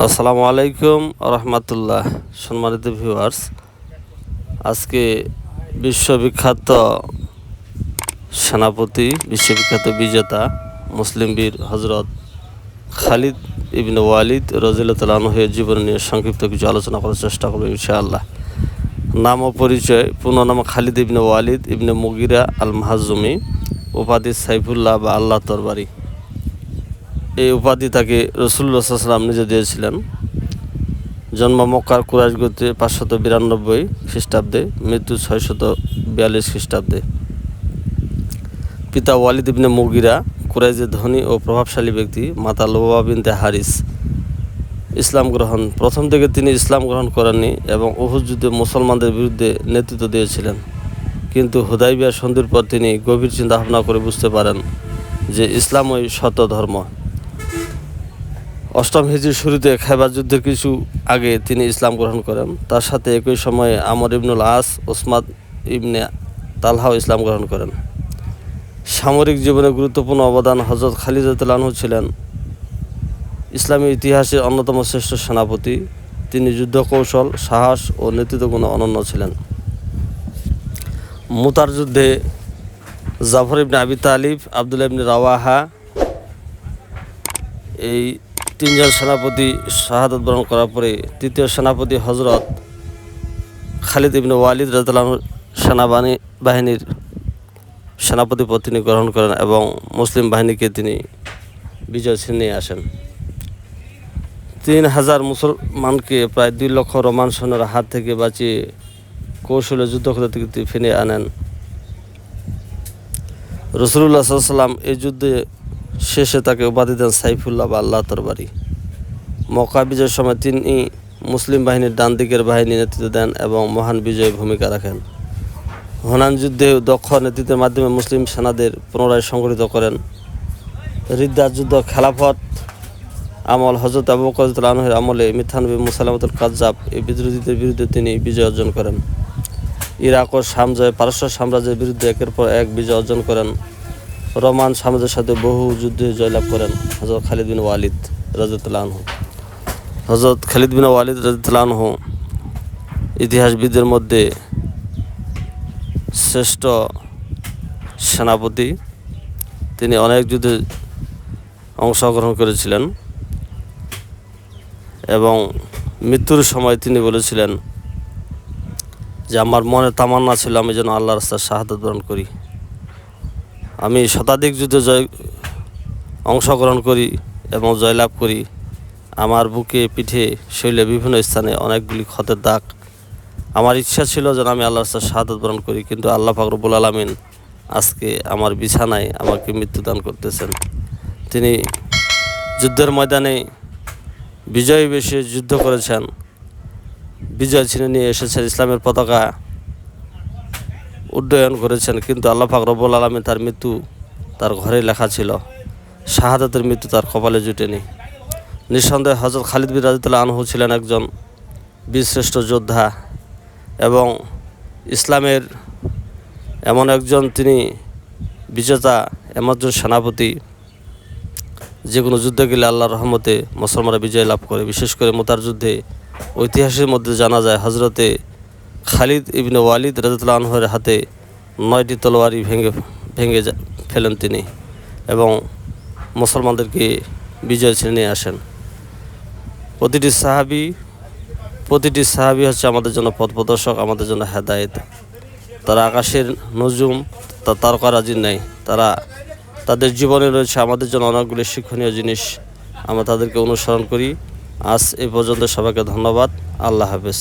আসসালামু আলাইকুম রহমতুল্লাহ। সম্মানিত ভিউয়ার্স, আজকে বিশ্ববিখ্যাত সেনাপতি, বিশ্ববিখ্যাত বিজেতা মুসলিম বীর হজরত খালিদ ইবনে ওয়ালিদ রাদিয়াল্লাহু আনহুর জীবন নিয়ে সংক্ষিপ্ত কিছু আলোচনা করার চেষ্টা করব ইনশাআল্লাহ। নাম ও পরিচয়: পূর্ণ নাম খালিদ ইবনে ওয়ালিদ ইবনে মুগিরা আল মাহজুমি, উপাধি সাইফুল্লাহ বা আল্লাহ তরবারি। এই উপাধি তাকে রাসূলুল্লাহ সাল্লাল্লাহু আলাইহি ওয়াসাল্লাম নিজে দিয়েছিলেন। জন্ম মক্কার কুরাইশ গোত্রে 592 খ্রিস্টাব্দে, মৃত্যু 642 খ্রিস্টাব্দে। পিতা ওয়ালিদ ইবনে মুগিরা কুরাইশের ধনী ও প্রভাবশালী ব্যক্তি, মাতা লুবাবা বিনতে হারিস। ইসলাম গ্রহণ: প্রথম থেকে তিনি ইসলাম গ্রহণ করেননি এবং উহুদ যুদ্ধে মুসলমানদের বিরুদ্ধে নেতৃত্ব দিয়েছিলেন, কিন্তু হুদাইবিয়া সন্ধির পর তিনি গভীর চিন্তা ভাবনা করে বুঝতে পারেন যে ইসলামই সত্য ধর্ম। অষ্টম হিজরির শুরুতে খায়বার যুদ্ধের কিছু আগে তিনি ইসলাম গ্রহণ করেন। তার সাথে একই সময়ে আমর ইবনুল আস, ওসমান ইবনে তালহাও ইসলাম গ্রহণ করেন। সামরিক জীবনে গুরুত্বপূর্ণ অবদান: হযরত খালিদ রাদিয়াল্লাহু আনহু ছিলেন ইসলামী ইতিহাসের অন্যতম শ্রেষ্ঠ সেনাপতি। তিনি যুদ্ধ কৌশল, সাহস ও নেতৃত্বগুণে অনন্য ছিলেন। মুতার যুদ্ধে জাফর ইবনে আবি তালিব, আবদুল্লাহ ইবনে রাওয়াহা এই তিনজন সেনাপতি শাহাদাত বরণ করার পরে তৃতীয় সেনাপতি হজরত খালিদ ইবনে ওয়ালিদ রাদিয়াল্লাহু আনহু সেনাবাহিনীর সেনাপতি পদ তিনি গ্রহণ করেন এবং মুসলিম বাহিনীকে তিনি বিজয় ছিনিয়ে আসেন। 3000 মুসলমানকে প্রায় 2 লক্ষ রোমান সৈন্যের হাত থেকে বাঁচিয়ে কৌশলে যুদ্ধক্ষেত্র থেকে ফিরিয়ে আনেন। রাসূলুল্লাহ সাল্লাল্লাহু আলাইহি ওয়াসাল্লাম এই যুদ্ধে শেষে তাকে উপাধি দেন সাইফুল্লাহ বা আল্লাহ তরবারি। মক্কা বিজয়ের সময় তিনি মুসলিম বাহিনীর ডান দিকের বাহিনী নেতৃত্ব দেন এবং মহান বিজয়ে ভূমিকা রাখেন। হুনাইন যুদ্ধে দক্ষ নেতৃত্বের মাধ্যমে মুসলিম সেনাদের পুনরায় সংগঠিত করেন। রিদ্দার যুদ্ধ, খেলাফত আমল, হযরত আবু বকর রাদিয়াল্লাহু আনহুর আমলে মিথ্যানবী মুসাইলামাতুল কাযযাব এই বিদ্রোহীদের বিরুদ্ধে তিনি বিজয় অর্জন করেন। ইরাক ও শাম জয়ে পারস্য সাম্রাজ্যের বিরুদ্ধে একের পর এক বিজয় অর্জন করেন। রোমান সাম্রাজ্যের সাথে বহু যুদ্ধে জয়লাভ করেন হযরত খালিদ বিন ওয়ালিদ রাদিয়াল্লাহু আনহু। হযরত খালিদ বিন ওয়ালিদ রাদিয়াল্লাহু আনহু ইতিহাসবিদদের মধ্যে শ্রেষ্ঠ সেনাপতি। তিনি অনেক যুদ্ধে অংশগ্রহণ করেছিলেন এবং মৃত্যুর সময় তিনি বলেছিলেন যে আমার মনে তামান্না ছিল আমি যেন আল্লাহর রাস্তায় শাহাদাত বরণ করি। আমি শতাধিক যুদ্ধে অংশগ্রহণ করি এবং জয়লাভ করি। আমার বুকে, পিঠে, শরীরে বিভিন্ন স্থানে অনেকগুলি ক্ষতের দাগ। আমার ইচ্ছা ছিল যেন আমি আল্লাহর রাস্তায় শাহাদাত বরণ করি, কিন্তু আল্লাহ পাক রব্বুল আলামিন আজকে আমার বিছানায় আমাকে মৃত্যুদান করতেছেন। তিনি যুদ্ধের ময়দানে বিজয়ী বেশে যুদ্ধ করেছেন, বিজয় ছিনিয়ে নিয়ে এসেছেন, ইসলামের পতাকা উড্ডয়ন করেছেন, কিন্তু আল্লাহ পাক রব্বুল আলামিন তার মৃত্যু তার ঘরে লেখা ছিল। শাহাদাতের মৃত্যু তার কপালে জুটেনি। নিঃসন্দেহে হযরত খালিদ বিন রাদিয়াল্লাহু আনহু ছিলেন একজন বীরশ্রেষ্ঠ যোদ্ধা এবং ইসলামের এমন একজন তিনি বিজেতা, এমন একজন সেনাপতি যে কোনো যুদ্ধে গেলে আল্লাহর রহমতে মুসলমানরা বিজয় লাভ করে। বিশেষ করে মুতার যুদ্ধে ঐতিহাসের মধ্যে জানা যায় হজরতে খালিদ ইবনে ওয়ালিদ রাদিয়াল্লাহু আনহুর হাতে 9টি তলোয়ারই ভেঙে ফেলেন তিনি এবং মুসলমানদেরকে বিজয় ছিনিয়ে নিয়ে আসেন। প্রতিটি সাহাবী হচ্ছে আমাদের জন্য পথ প্রদর্শক, আমাদের জন্য হেদায়েত। তারা আকাশের নজুম, তারকারাজির নাই। তাদের জীবনে রয়েছে আমাদের জন্য অনেকগুলি শিক্ষণীয় জিনিস। আমরা তাদেরকে অনুসরণ করি। আজ এই পর্যন্ত সবাইকে ধন্যবাদ। আল্লাহ হাফেজ।